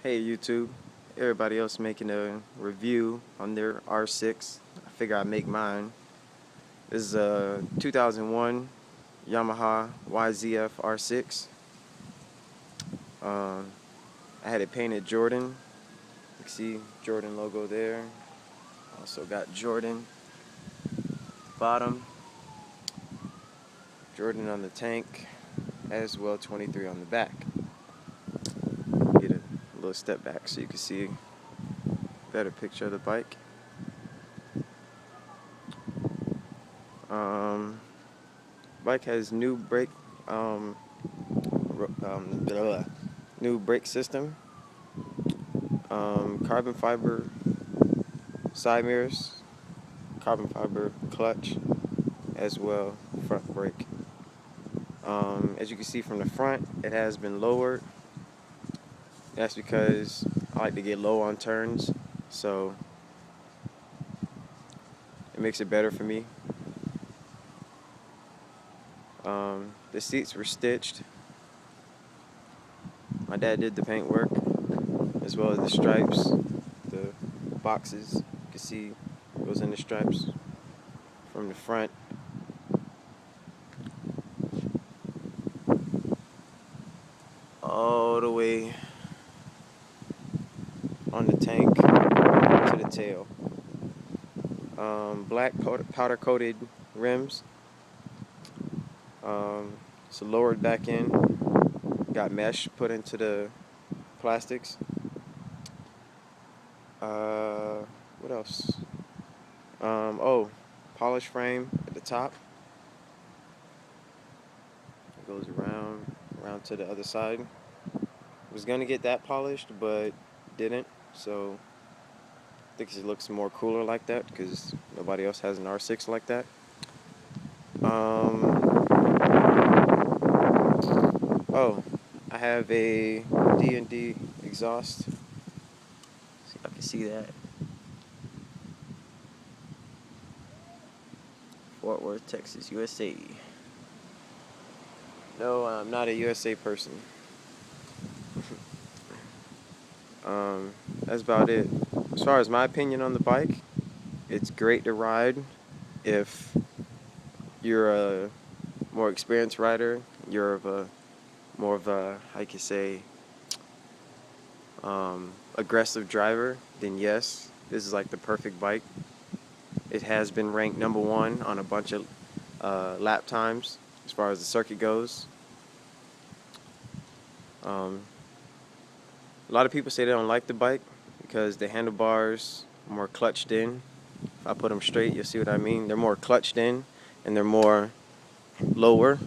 Hey YouTube, everybody else making a review on their R6. I figure I'd make mine. This is a 2001 Yamaha yzfr6. I had it painted Jordan. You can see Jordan logo there. Also got Jordan bottom, Jordan on the tank, as well 23 on the back. Get a little step back so you can see a better picture of the bike. Bike has new brake system, carbon fiber side mirrors, carbon fiber clutch, as well front brake. As you can see from the front, it has been lowered. That's because I like to get low on turns, so it makes it better for me. The seats were stitched. My dad did the paint work, as well as the stripes, the boxes. You can see goes in the stripes from the front. All the way on the tank to the tail. Black powder coated rims. It's a lowered back end. Got mesh put into the plastics. What else? Oh, polished frame at the top. It goes around to the other side. Was gonna get that polished, but didn't. So I think it looks more cooler like that because nobody else has an R6 like that. Oh, I have a D&D exhaust. See if I can see that. Fort Worth, Texas, USA. No, I'm not a USA person. That's about it. As far as my opinion on the bike, it's great to ride if you're a more experienced rider, you're more of a, how you can say, aggressive driver, then yes, this is like the perfect bike. It has been ranked #1 on a bunch of lap times as far as the circuit goes. A lot of people say they don't like the bike because the handlebars are more clutched in. If I put them straight, you'll see what I mean. They're more clutched in and they're more lower.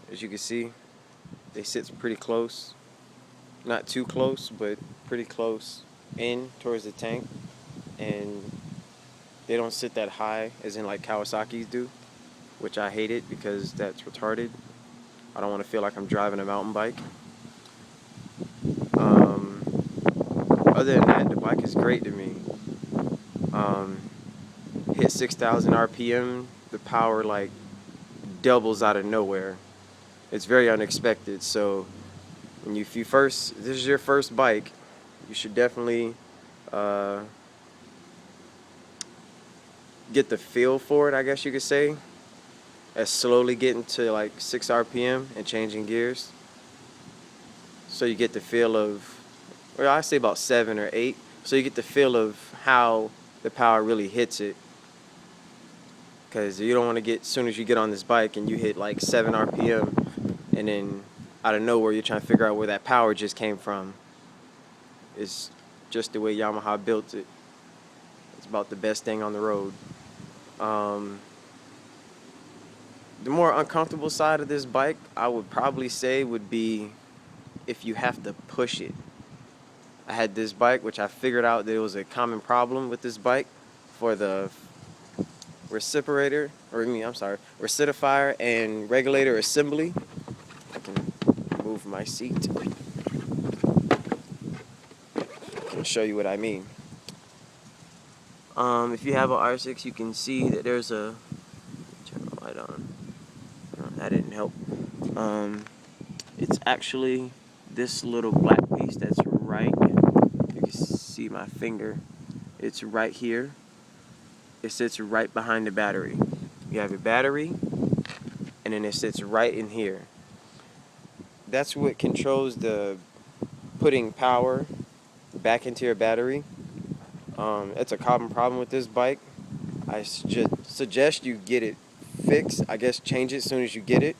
As you can see, they sit pretty close. Not too close, but pretty close in towards the tank. And they don't sit that high as in like Kawasaki's do, which I hate it because that's retarded. I don't want to feel like I'm driving a mountain bike. Other than that, the bike is great to me. Hit 6,000 RPM, the power like doubles out of nowhere. It's very unexpected. So if this is your first bike, you should definitely get the feel for it, I guess you could say, as slowly getting to like 6 RPM and changing gears. So you get the feel of, well, I say about 7 or 8. So you get the feel of how the power really hits it. Because you don't want to get, as soon as you get on this bike and you hit like 7 RPM, and then out of nowhere you're trying to figure out where that power just came from. It's just the way Yamaha built it. It's about the best thing on the road. The more uncomfortable side of this bike, I would probably say, would be if you have to push it. I had this bike, which I figured out that it was a common problem with this bike for the reciprocator and regulator assembly. I can move my seat. I can show you what I mean. If you have an R6, you can see that there's a, turn the light on. That didn't help. It's actually this little black piece. piece that's right, you can see my finger, it's right here. It sits right behind the battery. You have your battery, and then it sits right in here. That's what controls the putting power back into your battery. It's a common problem with this bike. I suggest you get it fixed. I guess change it as soon as you get it.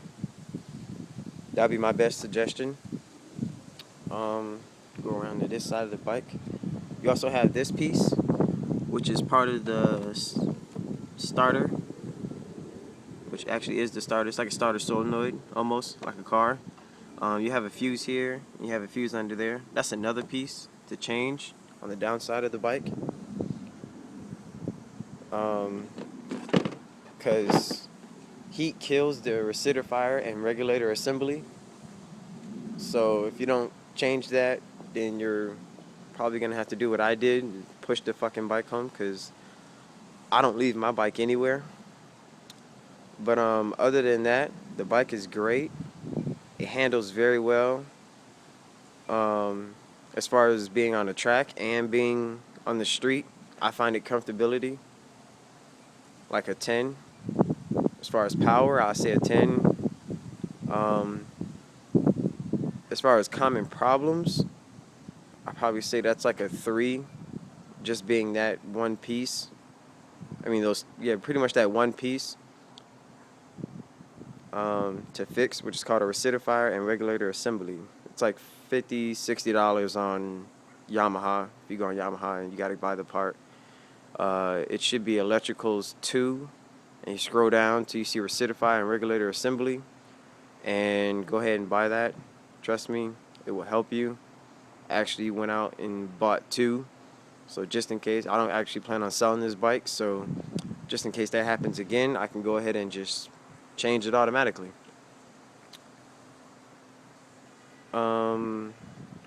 That'd be my best suggestion. Go around to this side of the bike. You also have this piece, which is part of the starter, which actually is the starter. It's like a starter solenoid, almost like a car. You have a fuse here, and you have a fuse under there. That's another piece to change on the downside of the bike. Because heat kills the reciprocator and regulator assembly. So if you don't change that, then you're probably going to have to do what I did and push the fucking bike home, because I don't leave my bike anywhere. But other than that, the bike is great. It handles very well. As far as being on the track and being on the street, I find it comfortability like a 10. As far as power, I'll say a 10. As far as common problems, I probably say that's like a 3. Just being that one piece. I mean, pretty much that one piece to fix, which is called a reciprocator and regulator assembly. It's like $50, $60 on Yamaha. If you go on Yamaha and you got to buy the part. It should be electricals 2, and you scroll down till you see reciprocator and regulator assembly, and go ahead and buy that. Trust me, it will help you. Actually went out and bought 2, so just in case. I don't actually plan on selling this bike, so just in case that happens again, I can go ahead and just change it automatically.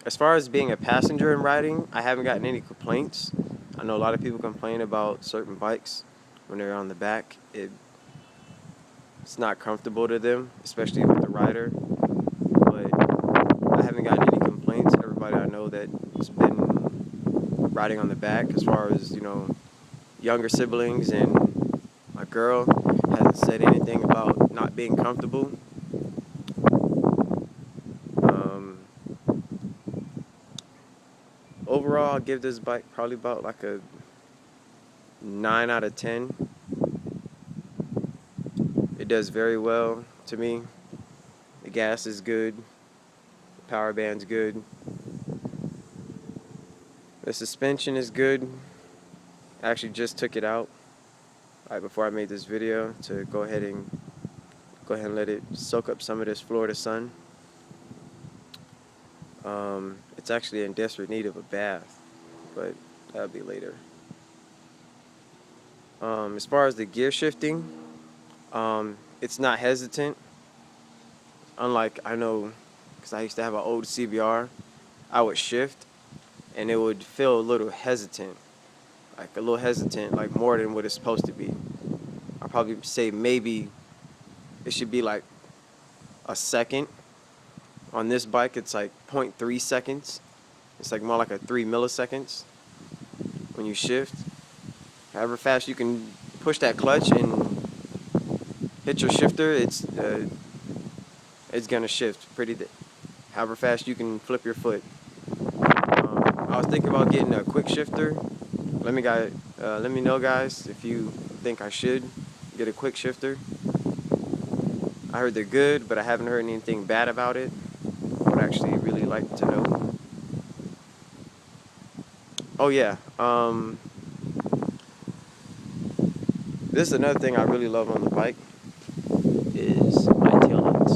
As far as being a passenger and riding, I haven't gotten any complaints. I know a lot of people complain about certain bikes when they're on the back. It's not comfortable to them, especially with the rider. But I haven't gotten any complaints. Everybody I know that's been riding on the back, as far as, younger siblings, and my girl hasn't said anything about not being comfortable. Overall, I'll give this bike probably about like a 9 out of 10. It does very well to me. The gas is good. The power band's good. The suspension is good. I actually just took it out right before I made this video to go ahead and let it soak up some of this Florida sun. It's actually in desperate need of a bath, but that'll be later. As far as the gear shifting, it's not hesitant. Unlike, I know, because I used to have an old CBR, I would shift and it would feel a little hesitant. Like more than what it's supposed to be. I'll probably say maybe it should be like a second. On this bike, it's like 0.3 seconds. It's like more like a 3 milliseconds when you shift. However fast you can push that clutch and hit your shifter, it's gonna shift however fast you can flip your foot. I was thinking about getting a quick shifter. Let me know, guys, if you think I should get a quick shifter. I heard they're good, but I haven't heard anything bad about it. I would actually really like to know. Oh yeah, this is another thing I really love on the bike, is my taillights.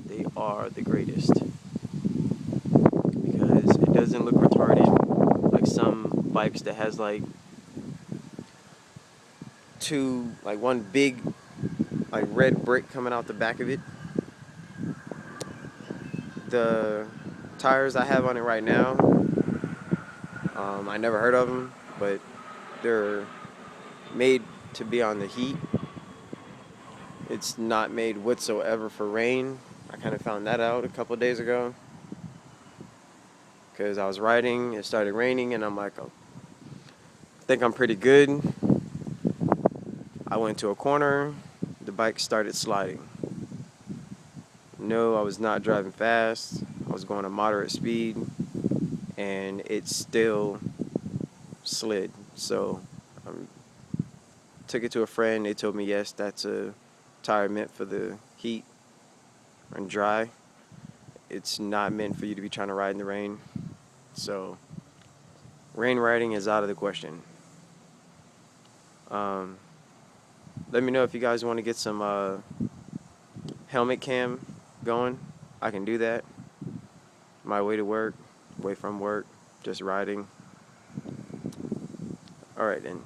They are the greatest, because it doesn't look retarded like some bikes that has like one big like red brick coming out the back of it. The tires I have on it right now, I never heard of them, but they're made to be on the heat. It's not made whatsoever for rain. I kind of found that out a couple of days ago. because I was riding, it started raining, and I'm like, oh, I think I'm pretty good. I went to a corner, the bike started sliding. No, I was not driving fast. I was going a moderate speed, and it still slid. So um, took it to a friend. They told me, yes, that's a tire meant for the heat and dry. It's not meant for you to be trying to ride in the rain. So rain riding is out of the question. Um, Let me know if you guys want to get some helmet cam going. I can do that. My way to work, way from work, just riding. All right then.